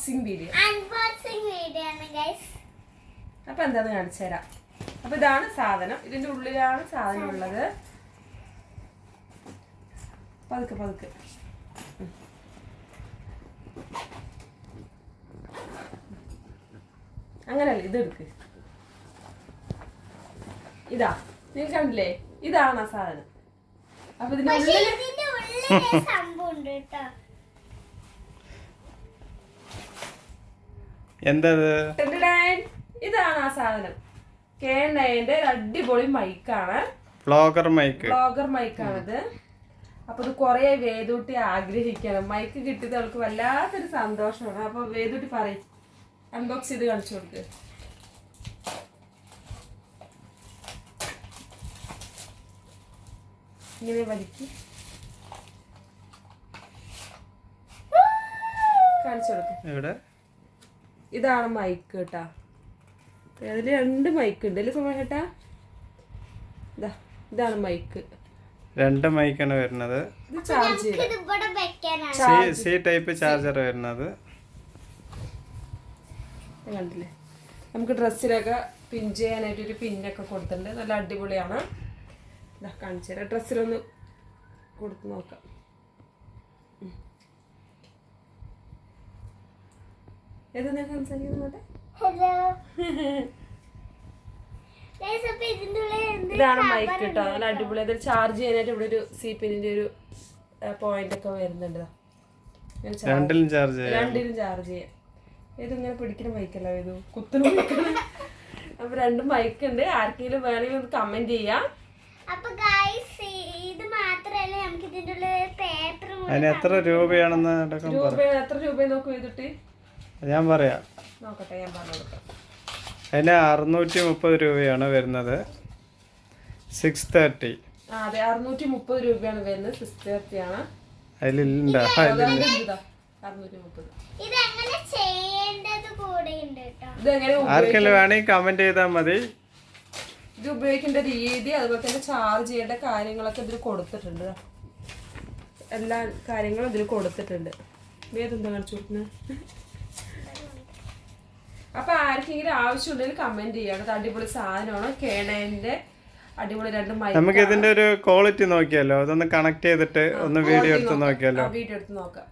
Unboxing video ആണ് guys. അപ്പൊ എന്താന്ന് കാണിച്ചു തരാം. അപ്പൊ ഇതാണ് സാധനം, ഇതിന്റെ ഉള്ളിലാണ് സാധനം ഉള്ളത്. പതുക്കെ പതുക്കെ അങ്ങനല്ല, ഇത് എടുക്ക്. ഇതാ നിങ്ങൾ കണ്ടില്ലേ, ഇതാണ് ആ സാധനം. അപ്പൊ ഇതിന്റെ ഉള്ളിൽ സംഭവം ഉണ്ട് കേട്ടോ. ഇതാണ് ആ സാധനം. K9ന്റെ അടിപൊളി മൈക്കാണ്, വ്ളോഗർ മൈക്കാണിത്. അപ്പൊ ഇത് കൊറേ വേദൂട്ടി ആഗ്രഹിക്കണം, മൈക്ക് കിട്ടിയത് അവൾക്ക് വല്ലാത്തൊരു സന്തോഷമാണ്. അപ്പൊ വേദൂട്ടി പറയും, അൺബോക്സ് ചെയ്ത് കാണിച്ചു കൊടുക്ക്. ഇങ്ങനെ വലിക്ക്, കാണിച്ചു കൊടുക്ക്. ഇതാണ് മൈക്ക് കേട്ടാ. അതില് 2 മൈക്ക് ഉണ്ട് അല്ലേ സുമ ചേട്ടാ? ഇതാണ് മൈക്ക്. 2 മൈക്കാണ് വരുന്നത്. ഇത് ചാർജ് സി ടൈപ്പ് ചാർജർ വരുന്നത്. കണ്ടില്ലേ, നമുക്ക് ഡ്രസ്സിലൊക്കെ പിൻ ചെയ്യാനായിട്ട് ഒരു പിന്നൊക്കെ കൊടുത്തിട്ടുണ്ട്. നല്ല അടിപൊളിയാണ്. കാണിച്ചു തരാം, ഡ്രസ്സിലൊന്ന് കൊടുത്ത് നോക്കാം. ഏതാ സംസാരിക്കുന്നത്? ഇതാണ് മൈക്ക് കേട്ടോ, നല്ല അടിപൊളി. അതിൽ ചാർജ് ചെയ്യാനായിട്ട് ഇവിടെ ഒരു സി പിന്നിന്റെ ഒരു പോയിന്റ് ഒക്കെ വരുന്നുണ്ട്. രണ്ടിലും ചാർജ് ചെയ്യാം. ഇങ്ങനെ പിടിക്കുന്ന മൈക്കല്ല, ഇത് കുത്തുന്ന മൈക്കാണ്. അപ്പൊ 2 മൈക്ക് ഉണ്ട്. ആർക്കെങ്കിലും വേണമെങ്കിൽ ഒന്ന് കമന്റ് ചെയ്യാം. എത്ര രൂപയാണെന്ന് എത്ര രൂപ നോക്കൂ ചെയ്തിട്ട് ഞാൻ പറയാം. നോക്കട്ടെ, ഞാൻ പറഞ്ഞു കൊടുക്കാം. അതിന് 630 രൂപയാണ് വരുന്നത്. 630. അതെ, 630 രൂപയാണ് വരുന്നത്. 630 ആണ്. അതിലുണ്ടോ? ആർക്കെങ്കിലും വേണമെങ്കിൽ കമന്റ് ചെയ്താൽ മതി. ഇത് ഉപയോഗിക്കേണ്ട രീതി, അതുപോലെ തന്നെ ചാർജ് ചെയ്യേണ്ട കാര്യങ്ങളൊക്കെ ഇതിൽ കൊടുത്തിട്ടുണ്ട്. എല്ലാ കാര്യങ്ങളും ഇതിൽ കൊടുത്തിട്ടുണ്ട്. വേറെന്താ കാണിച്ചു കൊടുക്കുന്നത്? അപ്പൊ ആർക്കെങ്കിലും ആവശ്യമുണ്ടെങ്കിൽ കമന്റ് ചെയ്യണം. അടിപൊളി സാധനമാണ്. K9ന്റെ അടിപൊളി 2 മൈക്ക്. നമുക്ക് ഇതിന്റെ ഒരു ക്വാളിറ്റി നോക്കിയാലോ, അതൊന്ന് കണക്ട് ചെയ്തിട്ട് ഒന്ന് വീഡിയോ എടുത്ത് നോക്കിയാലോ? വീഡിയോ എടുത്ത് നോക്കാം.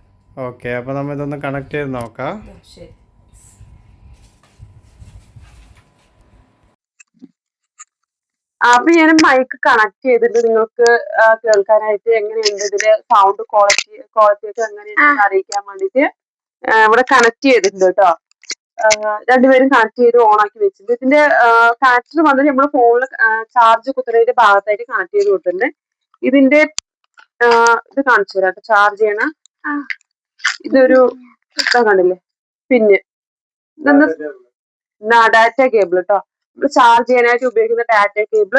ഓക്കെ, അപ്പൊ നമ്മ ഇതൊന്ന് കണക്ട് ചെയ്ത് നോക്കാം. ശരി. അപ്പൊ ഞാൻ മൈക്ക് കണക്ട് ചെയ്തിട്ട് നിങ്ങൾക്ക് കേൾക്കാനായിട്ട് എങ്ങനെയുണ്ട്, ഇതിന്റെ സൗണ്ട് ക്വാളിറ്റി ഒക്കെ എങ്ങനെയുണ്ടെന്ന് അറിയിക്കാൻ വേണ്ടിട്ട് ഇവിടെ കണക്ട് ചെയ്തിട്ടുണ്ട് കേട്ടോ. 2 പേരും കണക്ട് ചെയ്ത് ഓൺ ആക്കി വെച്ചിട്ടുണ്ട്. ഇതിന്റെ കണക്ടർ വന്നിട്ട് നമ്മുടെ ഫോണിൽ ചാർജ് കുത്തുന്നതിന്റെ ഭാഗത്തായിട്ട് കണക്ട് ചെയ്ത് കൊടുത്തിട്ടുണ്ട്. ഇതിന്റെ ഇത് കാണിച്ചു തരാം കേട്ടോ. ചാർജ് ചെയ്യണ ഇതൊരു കണ്ടില്ലേ, പിന്നെ ഡാറ്റ കേബിൾ കേട്ടോ. ചാർജ് ചെയ്യാനായിട്ട് ഉപയോഗിക്കുന്ന ഡാറ്റ കേബിൾ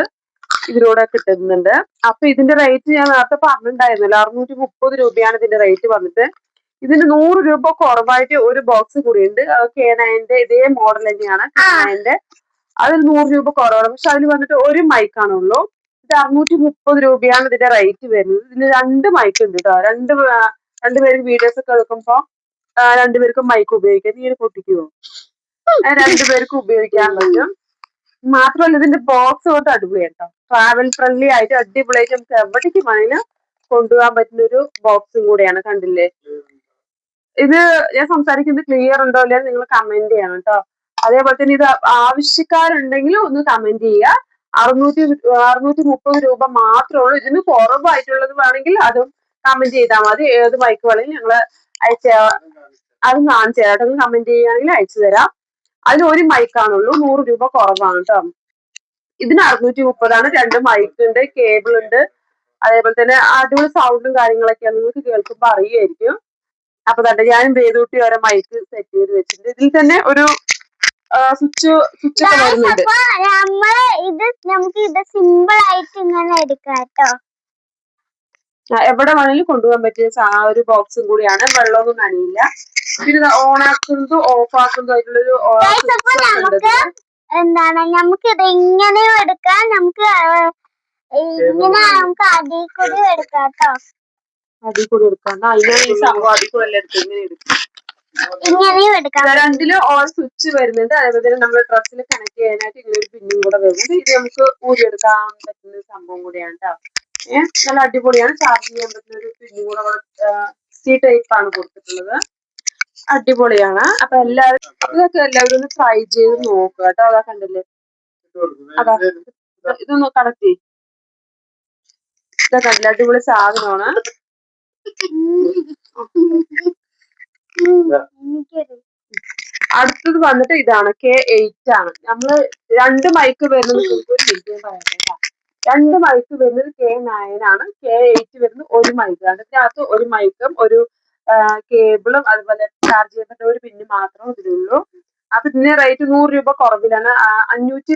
ഇതിലൂടെ കിട്ടുന്നുണ്ട്. അപ്പൊ ഇതിന്റെ റേറ്റ് ഞാൻ നേരത്തെ പറഞ്ഞിട്ടുണ്ടായിരുന്നല്ലോ, 630 രൂപയാണ് ഇതിന്റെ റേറ്റ് വന്നിട്ട്. ഇതിന് 100 രൂപ കുറവായിട്ട് ഒരു ബോക്സ് കൂടിയുണ്ട്. K9ന്റെ ഇതേ മോഡൽ തന്നെയാണ് K9ന്റെ. അതിൽ 100 രൂപ കുറവാണ്. പക്ഷെ അതിൽ വന്നിട്ട് ഒരു മൈക്കാണുള്ളൂ. ഇത് 630 രൂപയാണ് ഇതിന്റെ റേറ്റ് വരുന്നത്. ഇതിന് 2 മൈക്ക് ഉണ്ട് കേട്ടോ. 2 പേർക്ക് വീഡിയോസ് ഒക്കെ എടുക്കുമ്പോ 2 പേർക്കും മൈക്ക് ഉപയോഗിക്കാം. നീ പൊട്ടിക്കുവോ? 2 പേർക്ക് ഉപയോഗിക്കാൻ പറ്റും. മാത്രമല്ല ഇതിന്റെ ബോക്സ് തൊട്ട് അടിപൊളിയാണ് കേട്ടോ. ട്രാവൽ ഫ്രണ്ട്ലി ആയിട്ട് അടിപൊളിയായിട്ട് നമുക്ക് എവിടേക്ക് വേണമെങ്കിലും കൊണ്ടുപോകാൻ പറ്റുന്ന ഒരു ബോക്സും കൂടെയാണ്. കണ്ടില്ലേ, ഇത് ഞാൻ സംസാരിക്കുന്നത് ക്ലിയർ ഉണ്ടോ ഇല്ലയോ നിങ്ങൾ കമന്റ് ചെയ്യണം കേട്ടോ. അതേപോലെ തന്നെ ഇത് ആവശ്യക്കാരുണ്ടെങ്കിൽ ഒന്ന് കമന്റ് ചെയ്യുക. 630 രൂപ മാത്രമേ ഉള്ളൂ. ഇതിന് കുറവായിട്ടുള്ളത് വേണമെങ്കിൽ അതും കമന്റ് ചെയ്താൽ മതി. ഏത് മൈക്ക് വേണമെങ്കിൽ ഞങ്ങള് അത് കാണിച്ചു തരാം. കമന്റ് ചെയ്യുകയാണെങ്കിൽ അയച്ചു തരാം. അതിന് ഒരു മൈക്കാണുള്ളൂ, 100 രൂപ കുറവാണ് കേട്ടോ. ഇതിന് 630 2 മൈക്ക് ഉണ്ട്, കേബിൾ ഉണ്ട്. അതേപോലെ തന്നെ അടിപൊളി സൗണ്ടും കാര്യങ്ങളൊക്കെയാണ്, നിങ്ങൾക്ക് കേൾക്കുമ്പോ അറിയായിരിക്കും. അപ്പൊ തന്നെ ഞാനും വേദൂട്ടി വരെ മൈക്ക് സെറ്റ് ചെയ്ത് വെച്ചിട്ടുണ്ട്. ഇതിൽ തന്നെ ഒരു സ്വിച്ച് ഒക്കെ വരുന്നുണ്ട്. നമുക്ക് ഇത് സിമ്പിൾ ആയിട്ട് ഇങ്ങനെ എടുക്കാം കേട്ടോ. എവിടെ വേണമെങ്കിലും കൊണ്ടുപോകാൻ പറ്റിയ ഒരു ബോക്സും കൂടിയാണ്. വെള്ളമൊന്നും നനയില്ല. പിന്നെ ഓൺ ആക്കുന്നതും ഓഫ് ആക്കുന്നതും ആയിട്ടുള്ളൊരു എന്താണ്, നമുക്ക് ഇത് ഇങ്ങനെയും എടുക്കാം, നമുക്ക് ഇങ്ങനെ നമുക്ക് അടിയിൽ കൂടി എടുക്കാം കേട്ടോ. അതിൽ കൂടി എടുക്കാം. അതിനാണ് ഈ സംഭവം. അതിൽ കൂടെ എല്ലാം എടുക്കും, ഇങ്ങനെ എടുക്കും. ഇങ്ങനെയും എടുക്കാം. രണ്ടില് ഓൺ സ്വിച്ച് വരുന്നുണ്ട്. അതേപോലെ തന്നെ നമ്മൾ ഡ്രസ്സിൽ കണക്ട് ചെയ്യാനായിട്ട് ഇങ്ങനെ ഒരു പിന്നും കൂടെ വരുന്നുണ്ട്. ഇത് നമുക്ക് ഊരിയെടുക്കാൻ പറ്റുന്ന ഒരു സംഭവം കൂടിയാണ് കേട്ടോ. നല്ല അടിപൊളിയാണ്. ചാർജ് ചെയ്യാൻ പറ്റുന്ന ഒരു പിന്നും കൂടെ സി ടൈപ്പ് ആണ് കൊടുത്തിട്ടുള്ളത്. അടിപൊളിയാണ്. അപ്പൊ ഇതൊക്കെ എല്ലാവരും ഒന്ന് ട്രൈ ചെയ്ത് നോക്കുക കേട്ടോ. അതാ കണ്ടില്ലേ, അതാ ഇതൊന്ന് കണക്ട് ചെയ്യും. ഇതൊക്കെ കണ്ടില്ല, അടിപൊളി സാധനമാണ്. അടുത്തത് വന്നിട്ട് ഇതാണ്, K8 ആണ്. നമ്മള് 2 മൈക്ക് വരുന്നത്, രണ്ട് മൈക്ക് വരുന്നത് K9 ആണ്. K8 വരുന്നത് ഒരു മൈക്കാണ്. ഇതിനകത്ത് ഒരു മൈക്കും ഒരു കേബിളും അതുപോലെ ചാർജ് ചെയ്തിട്ട് ഒരു പിന്ന് മാത്രമേ ഇതിലുള്ളൂ. അപ്പൊ ഇതിന്റെ റേറ്റ് 100 രൂപ കുറവിലാണ്. 530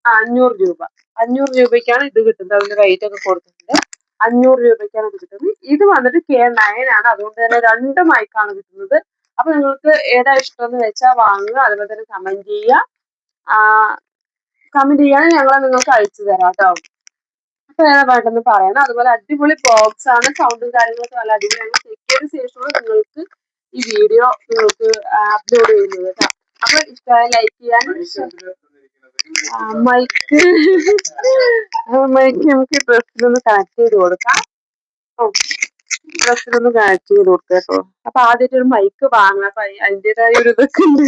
500 രൂപ. 500 രൂപയ്ക്കാണ് ഇത് കിട്ടുന്നത്. അതിന്റെ റേറ്റ് ഒക്കെ കൊടുത്തിട്ടുണ്ട്. 500 രൂപയ്ക്കാണ് ഇത് കിട്ടുന്നത്. ഇത് വന്നിട്ട് K9 ആണ്. അതുകൊണ്ട് തന്നെ 2 മൈക്കാണ് കിട്ടുന്നത്. അപ്പൊ നിങ്ങൾക്ക് ഏതാ ഇഷ്ടം എന്ന് വെച്ചാൽ വാങ്ങുക. അതുപോലെ തന്നെ കമന്റ് ചെയ്യുക. കമന്റ് ചെയ്യാൻ ഞങ്ങൾ നിങ്ങൾക്ക് അയച്ചു തരാം കേട്ടോ. അപ്പൊ ഏതാ വേണ്ടെന്ന് പറയണം. അതുപോലെ അടിപൊളി ബോക്സ് ആണ്. സൗണ്ടും കാര്യങ്ങളൊക്കെ നല്ല അടിപൊളിയാണ്. ചെക്കിയതിനു ശേഷമാണ് നിങ്ങൾക്ക് ഈ വീഡിയോ നിങ്ങൾക്ക് അപ്ലോഡ് ചെയ്യുന്നത് കേട്ടോ. അപ്പൊ ഇഷ്ടമായ ലൈക്ക് ചെയ്യാനും മൈക്ക് നമുക്ക് ഡ്രസ്സിലൊന്ന് കണക്ട് ചെയ്ത് കൊടുക്കാം. ഡ്രസ്സിലൊന്ന് കണക്ട് ചെയ്ത് കൊടുക്കാം കേട്ടോ. അപ്പൊ ആദ്യമായിട്ട് ഒരു മൈക്ക് വാങ്ങാം. അപ്പൊ അതിൻ്റെതായ ഒരു ഇതൊക്കെ ഉണ്ട്.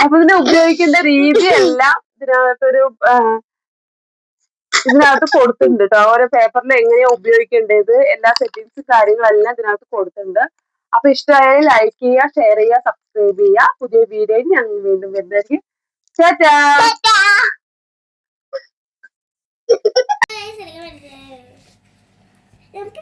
അപ്പൊ ഇതിനെ ഉപയോഗിക്കേണ്ട രീതിയെല്ലാം ഇതിനകത്ത് കൊടുത്തിട്ടുണ്ട് കേട്ടോ. ഓരോ പേപ്പറിൽ എങ്ങനെയാ ഉപയോഗിക്കേണ്ടത് എല്ലാ സെറ്റിങ്സ് കാര്യങ്ങളെല്ലാം ഇതിനകത്ത് കൊടുത്തിട്ടുണ്ട്. അപ്പൊ ഇഷ്ടമായാലും ലൈക്ക് ചെയ്യുക, ഷെയർ ചെയ്യുക, സബ്സ്ക്രൈബ് ചെയ്യുക. പുതിയ വീഡിയോയിൽ ഞങ്ങൾ വീണ്ടും വരുന്നതായിരിക്കും. നമുക്ക്